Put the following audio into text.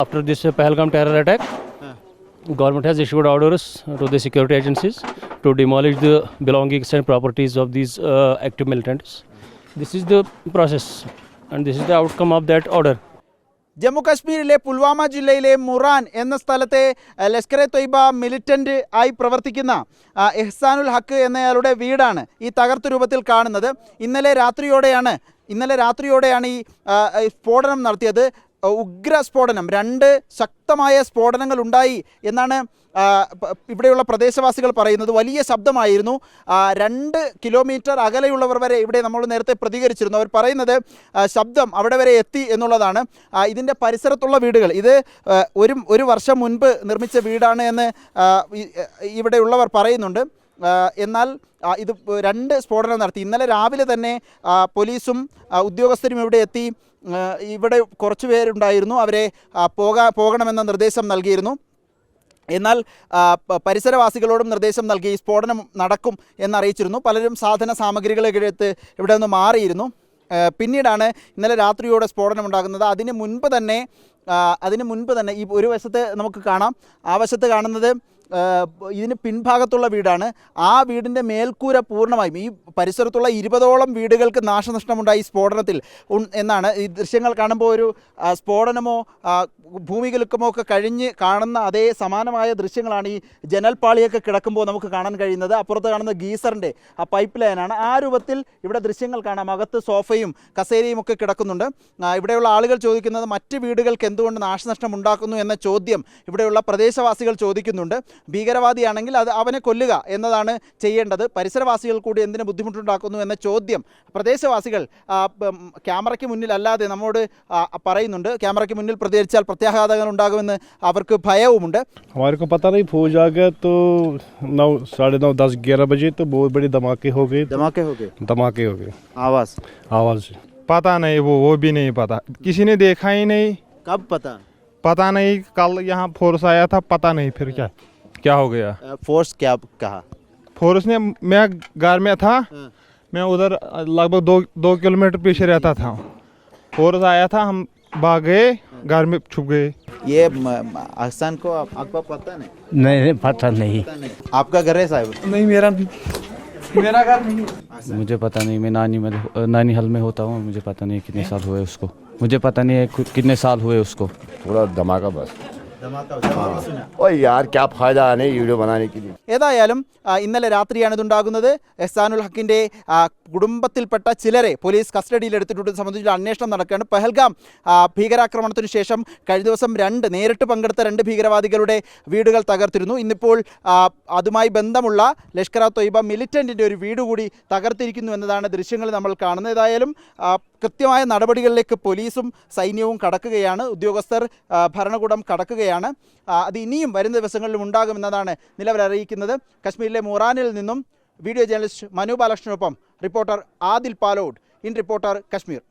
After this Pahalgam terror attack, government has issued orders to the security agencies to demolish the belongings and properties of these active militants. This is the process and this is the outcome of that order. Jammu കാശ്മീരിലെ പുൽവാമ ജില്ലയിലെ മുറാൻ എന്ന സ്ഥലത്തെ Lashkar A Taiba militant ആയി പ്രവർത്തിക്കുന്ന എഹ്സാനുൽ ഹക്ക് എന്നയാളുടെ വീടാണ് ഈ തകർത്ത രൂപത്തിൽ കാണുന്നത്. ഇന്നലെ രാത്രിയോടെയാണ് ഈ സ്ഫോടനം നടത്തിയത്. ഉഗ്ര സ്ഫോടനം, 2 ശക്തമായ സ്ഫോടനങ്ങൾ ഉണ്ടായി എന്നാണ് ഇവിടെയുള്ള പ്രദേശവാസികൾ പറയുന്നത്. വലിയ ശബ്ദമായിരുന്നു. 2 കിലോമീറ്റർ അകലെയുള്ളവർ വരെ ഇവിടെ നമ്മൾ നേരത്തെ പ്രതികരിച്ചിരുന്നു. അവർ പറയുന്നത് ശബ്ദം അവിടെ വരെ എത്തി എന്നുള്ളതാണ്. ഇതിൻ്റെ പരിസരത്തുള്ള വീടുകൾ, ഇത് ഒരു വർഷം മുൻപ് നിർമ്മിച്ച വീടാണ് എന്ന് ഇവിടെയുള്ളവർ പറയുന്നുണ്ട്. എന്നാൽ ഇത് 2 സ്ഫോടനം നടത്തി. ഇന്നലെ രാവിലെ തന്നെ പോലീസും ഉദ്യോഗസ്ഥരും ഇവിടെ എത്തി. ഇവിടെ കുറച്ച് പേരുണ്ടായിരുന്നു, അവരെ പോകണമെന്ന നിർദ്ദേശം നൽകിയിരുന്നു. എന്നാൽ പരിസരവാസികളോടും നിർദ്ദേശം നൽകി സ്ഫോടനം നടക്കും എന്നറിയിച്ചിരുന്നു. പലരും സാധന സാമഗ്രികളൊക്കെ എടുത്ത് ഇവിടെ നിന്ന് മാറിയിരുന്നു. പിന്നീടാണ് ഇന്നലെ രാത്രിയോടെ സ്ഫോടനം ഉണ്ടാകുന്നത്. അതിന് മുൻപ് തന്നെ ഈ ഒരു വശത്ത് നമുക്ക് കാണാം, ആ വശത്ത് കാണുന്നത് ഇതിന് പിൻഭാഗത്തുള്ള വീടാണ്. ആ വീടിൻ്റെ മേൽക്കൂര പൂർണ്ണമായും, ഈ പരിസരത്തുള്ള 20ഓളം വീടുകൾക്ക് നാശനഷ്ടമുണ്ടായി സ്ഫോടനത്തിൽ എന്നാണ്. ഈ ദൃശ്യങ്ങൾ കാണുമ്പോൾ ഒരു സ്ഫോടനമോ ഭൂമികുലുക്കമോ ഒക്കെ കഴിഞ്ഞ് കാണുന്ന അതേ സമാനമായ ദൃശ്യങ്ങളാണ് ഈ ജനൽപ്പാളിയൊക്കെ കിടക്കുമ്പോൾ നമുക്ക് കാണാൻ കഴിയുന്നത്. അപ്പുറത്ത് കാണുന്ന ഗീസറിൻ്റെ ആ പൈപ്പ് ലൈനാണ്. ആ രൂപത്തിൽ ഇവിടെ ദൃശ്യങ്ങൾ കാണാം. അകത്ത് സോഫയും കസേരയും ഒക്കെ കിടക്കുന്നുണ്ട്. ഇവിടെയുള്ള ആളുകൾ ചോദിക്കുന്നത് മറ്റ് വീടുകൾക്ക് എന്തുകൊണ്ട് നാശനഷ്ടം ഉണ്ടാക്കുന്നു എന്ന ചോദ്യം ഇവിടെയുള്ള പ്രദേശവാസികൾ ചോദിക്കുന്നുണ്ട്. ഭീകരവാദിയാണെങ്കിൽ അവനെ കൊല്ലുക എന്നതാണ് ചെയ്യേണ്ടത്, പരിസരവാസികൾ കൂടി എന്തിനു ബുദ്ധിമുട്ടുണ്ടാക്കുന്നു എന്ന ചോദ്യം പ്രദേശവാസികൾ ക്യാമറയ്ക്ക് മുന്നിൽ അല്ലാതെ നമ്മോട് പറയുന്നുണ്ട്. ക്യാമറയ്ക്ക് മുന്നിൽ പ്രതികരിച്ചാൽ പ്രത്യാഘാതങ്ങൾ ഉണ്ടാകുമെന്ന് അവർക്ക് ഭയവുമുണ്ട്. हमारे को पता नहीं, फौज आ गया तो 9, 9:30, 10, 11 बजे तो बहुत बड़ी धमाके हो गए. आवाज पता नहीं, वो भी नहीं पता, किसी ने देखा ही नहीं. कब पता नहीं, कल यहाँ फोर्स आया था, पता नहीं फिर क्या हो गया. फोर्स क्या कहा? फोर्स ने, मैं घर में था, मैं उधर लगभग 2 किलोमीटर पीछे रहता था. फोर्स आया था, हम भाग गए, घर में छुप गए. ये अहसान को आपको पता नहीं? नहीं, पता नहीं. आपका घर है साहब? नहीं, मेरा घर नहीं. मुझे पता नहीं, मैं नानी हल में होता हूँ. मुझे पता नहीं कितने साल हुए उसको, मुझे पता नहीं है कितने साल हुए उसको. पूरा धमाका बस. ഓ യാർ ക്യാ ഫായദ ആനെ വീഡിയോ ബനാനെ കെ ലിയേ. ഏതായാലും ഇന്നലെ രാത്രിയാണ് ഇതുണ്ടാകുന്നത്. എഹ്സാനുൽ ഹക്കിൻ്റെ കുടുംബത്തിൽപ്പെട്ട ചിലരെ പോലീസ് കസ്റ്റഡിയിലെടുത്തിട്ടുണ്ട്. സംബന്ധിച്ചുള്ള അന്വേഷണം നടക്കുകയാണ്. പഹൽഗാം ഭീകരാക്രമണത്തിന് ശേഷം കഴിഞ്ഞ ദിവസം നേരിട്ട് പങ്കെടുത്ത 2 ഭീകരവാദികളുടെ വീടുകൾ തകർത്തിരുന്നു. ഇന്നിപ്പോൾ അതുമായി ബന്ധമുള്ള ലഷ്കർ എ തൊയ്ബ മിലിറ്റൻറ്റിൻ്റെ ഒരു വീട് കൂടി തകർത്തിരിക്കുന്നു എന്നതാണ് ദൃശ്യങ്ങൾ നമ്മൾ കാണുന്നത്. ഏതായാലും കൃത്യമായ നടപടികളിലേക്ക് പോലീസും സൈന്യവും കടക്കുകയാണ്, ഉദ്യോഗസ്ഥർ ഭരണകൂടം കടക്കുകയാണ്. അത് ഇനിയും വരുന്ന ദിവസങ്ങളിലും ഉണ്ടാകുമെന്നതാണ് നിലവിൽ അറിയിക്കുന്നത്. കശ്മീരിലെ മുറാനിൽ നിന്നും വീഡിയോ ജേർണലിസ്റ്റ് മനു ബാലകൃഷ്ണനൊപ്പം reporter Adil Palode, in reporter Kashmir.